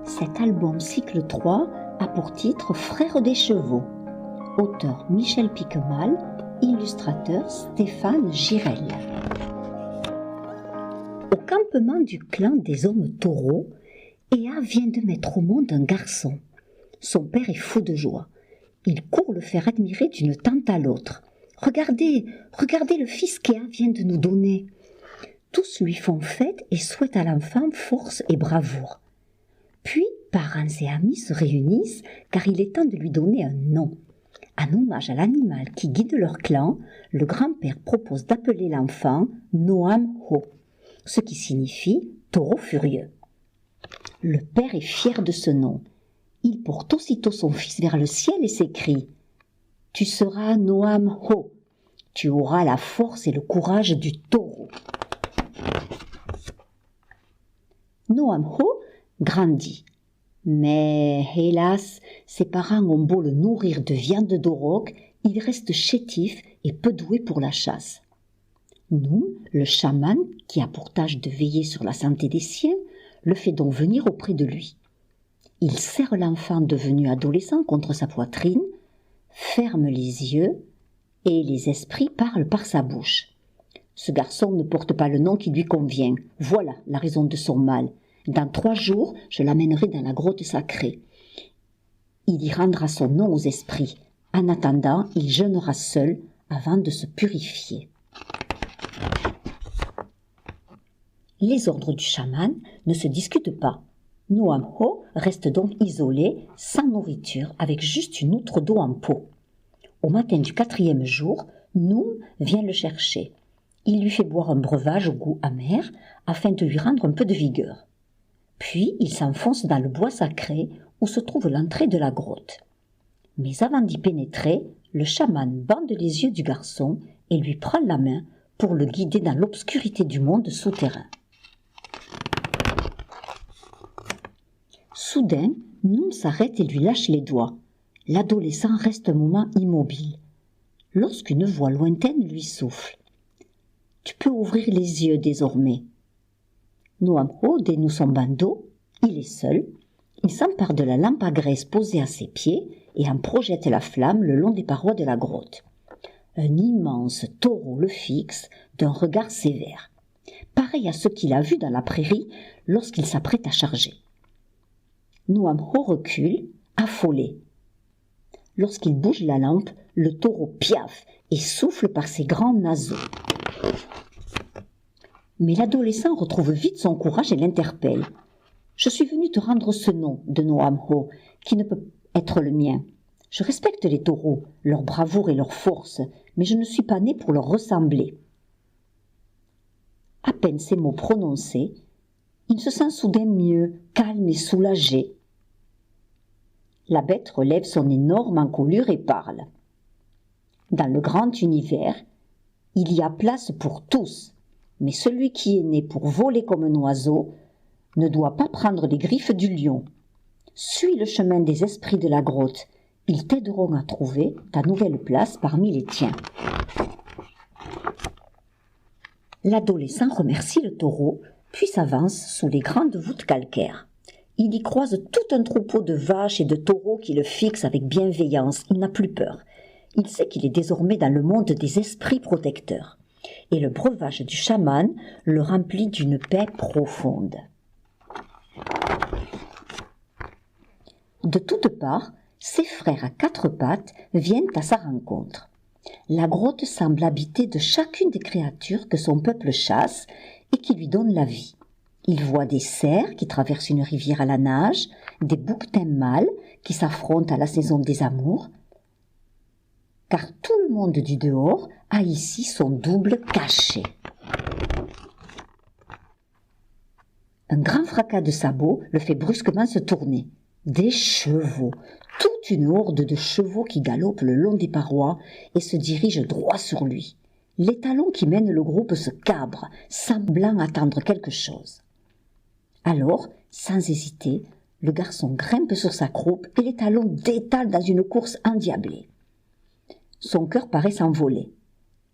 Cet album cycle 3 a pour titre Frères des chevaux. Auteur Michel Piquemal, illustrateur Stéphane Girel. Au campement du clan des hommes taureaux, Ea vient de mettre au monde un garçon. Son père est fou de joie. Il court le faire admirer d'une tante à l'autre. Regardez, regardez le fils qu'Ea vient de nous donner. Tous lui font fête et souhaitent à l'enfant force et bravoure. Puis, parents et amis se réunissent car il est temps de lui donner un nom. En hommage à l'animal qui guide leur clan, le grand-père propose d'appeler l'enfant Noam Ho, ce qui signifie taureau furieux. Le père est fier de ce nom. Il porte aussitôt son fils vers le ciel et s'écrie « Tu seras Noam Ho, tu auras la force et le courage du taureau. » Noam Ho grandit. Mais, hélas, ses parents ont beau le nourrir de viande d'auroch, il reste chétif et peu doué pour la chasse. Nous, le chaman, qui a pour tâche de veiller sur la santé des siens, le fait donc venir auprès de lui. Il serre l'enfant devenu adolescent contre sa poitrine, ferme les yeux et les esprits parlent par sa bouche. Ce garçon ne porte pas le nom qui lui convient. Voilà la raison de son mal. Dans 3 jours, je l'amènerai dans la grotte sacrée. Il y rendra son nom aux esprits. En attendant, il jeûnera seul avant de se purifier. Les ordres du chaman ne se discutent pas. Noam Ho reste donc isolé, sans nourriture, avec juste une outre d'eau en pot. Au matin du 4e jour, Noum vient le chercher. Il lui fait boire un breuvage au goût amer afin de lui rendre un peu de vigueur. Puis il s'enfonce dans le bois sacré où se trouve l'entrée de la grotte. Mais avant d'y pénétrer, le chaman bande les yeux du garçon et lui prend la main pour le guider dans l'obscurité du monde souterrain. Soudain, Noum s'arrête et lui lâche les doigts. L'adolescent reste un moment immobile. Lorsqu'une voix lointaine lui souffle. « Tu peux ouvrir les yeux désormais. » Noam Ho dénoue son bandeau, il est seul, il s'empare de la lampe à graisse posée à ses pieds et en projette la flamme le long des parois de la grotte. Un immense taureau le fixe d'un regard sévère, pareil à ce qu'il a vu dans la prairie lorsqu'il s'apprête à charger. Noam Ho recule, affolé. Lorsqu'il bouge la lampe, le taureau piaffe et souffle par ses grands naseaux. Mais l'adolescent retrouve vite son courage et l'interpelle. « Je suis venu te rendre ce nom de Noam Ho, qui ne peut être le mien. Je respecte les taureaux, leur bravoure et leur force, mais je ne suis pas né pour leur ressembler. » À peine ces mots prononcés, il se sent soudain mieux, calme et soulagé. La bête relève son énorme encolure et parle. « Dans le grand univers, il y a place pour tous. » Mais celui qui est né pour voler comme un oiseau ne doit pas prendre les griffes du lion. Suis le chemin des esprits de la grotte. Ils t'aideront à trouver ta nouvelle place parmi les tiens. L'adolescent remercie le taureau, puis s'avance sous les grandes voûtes calcaires. Il y croise tout un troupeau de vaches et de taureaux qui le fixent avec bienveillance. Il n'a plus peur. Il sait qu'il est désormais dans le monde des esprits protecteurs. Et le breuvage du chaman le remplit d'une paix profonde. De toutes parts, ses frères à 4 pattes viennent à sa rencontre. La grotte semble habitée de chacune des créatures que son peuple chasse et qui lui donnent la vie. Il voit des cerfs qui traversent une rivière à la nage, des bouquetins mâles qui s'affrontent à la saison des amours, car tout le monde du dehors a ici son double caché. Un grand fracas de sabots le fait brusquement se tourner. Des chevaux, toute une horde de chevaux qui galopent le long des parois et se dirigent droit sur lui. L'étalon qui mène le groupe se cabre, semblant attendre quelque chose. Alors, sans hésiter, le garçon grimpe sur sa croupe et l'étalon détale dans une course endiablée. Son cœur paraît s'envoler.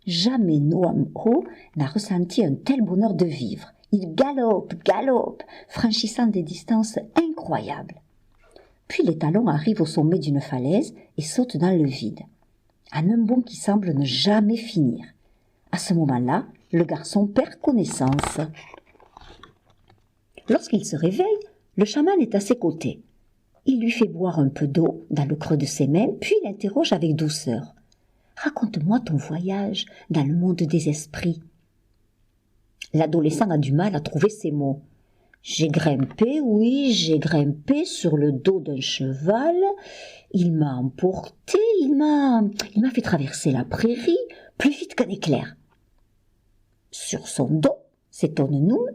Jamais Noam Ho n'a ressenti un tel bonheur de vivre. Il galope, franchissant des distances incroyables. Puis l'étalon arrive au sommet d'une falaise et saute dans le vide, en un bond qui semble ne jamais finir. À ce moment-là, le garçon perd connaissance. Lorsqu'il se réveille, le chaman est à ses côtés. Il lui fait boire un peu d'eau dans le creux de ses mains, puis l'interroge avec douceur. « Raconte-moi ton voyage dans le monde des esprits. » L'adolescent a du mal à trouver ses mots. « J'ai grimpé sur le dos d'un cheval. Il m'a emporté, il m'a fait traverser la prairie plus vite qu'un éclair. » Sur son dos, s'étonne Noum.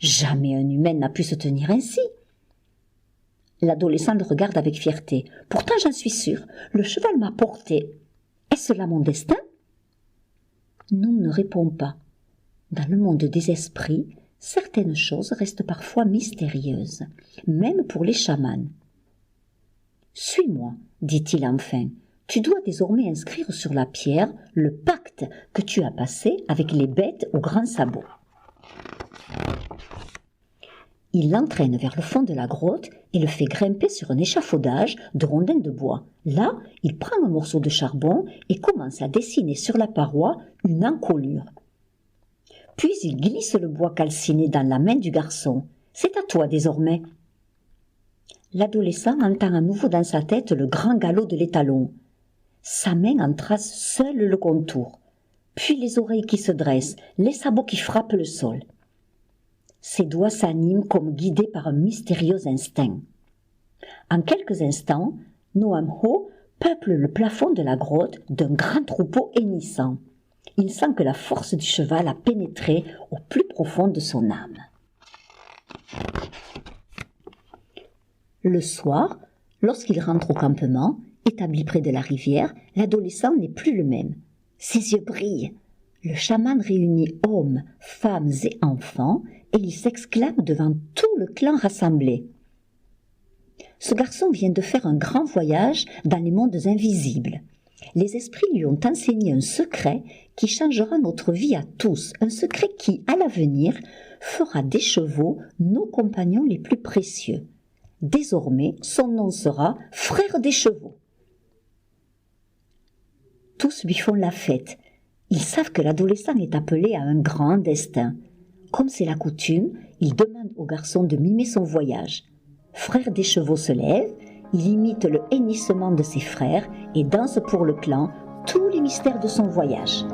Jamais un humain n'a pu se tenir ainsi. L'adolescent le regarde avec fierté. Pourtant, j'en suis sûr, le cheval m'a porté. Est-ce là mon destin? Noum ne répond pas. Dans le monde des esprits, certaines choses restent parfois mystérieuses, même pour les chamans. Suis-moi, dit-il enfin. Tu dois désormais inscrire sur la pierre le pacte que tu as passé avec les bêtes aux grands sabots. Il l'entraîne vers le fond de la grotte et le fait grimper sur un échafaudage de rondins de bois. Là, il prend un morceau de charbon et commence à dessiner sur la paroi une encolure. Puis il glisse le bois calciné dans la main du garçon. « C'est à toi désormais. » L'adolescent entend à nouveau dans sa tête le grand galop de l'étalon. Sa main en trace seule le contour, puis les oreilles qui se dressent, les sabots qui frappent le sol. Ses doigts s'animent comme guidés par un mystérieux instinct. En quelques instants, Noam Ho peuple le plafond de la grotte d'un grand troupeau hennissant. Il sent que la force du cheval a pénétré au plus profond de son âme. Le soir, lorsqu'il rentre au campement, établi près de la rivière, l'adolescent n'est plus le même. Ses yeux brillent. Le chaman réunit hommes, femmes et enfants et il s'exclame devant tout le clan rassemblé. Ce garçon vient de faire un grand voyage dans les mondes invisibles. Les esprits lui ont enseigné un secret qui changera notre vie à tous, un secret qui, à l'avenir, fera des chevaux nos compagnons les plus précieux. Désormais, son nom sera « Frère des chevaux ». Tous lui font la fête. Ils savent que l'adolescent est appelé à un grand destin. Comme c'est la coutume, il demande au garçon de mimer son voyage. Frère des chevaux se lève, il imite le hennissement de ses frères et danse pour le clan tous les mystères de son voyage.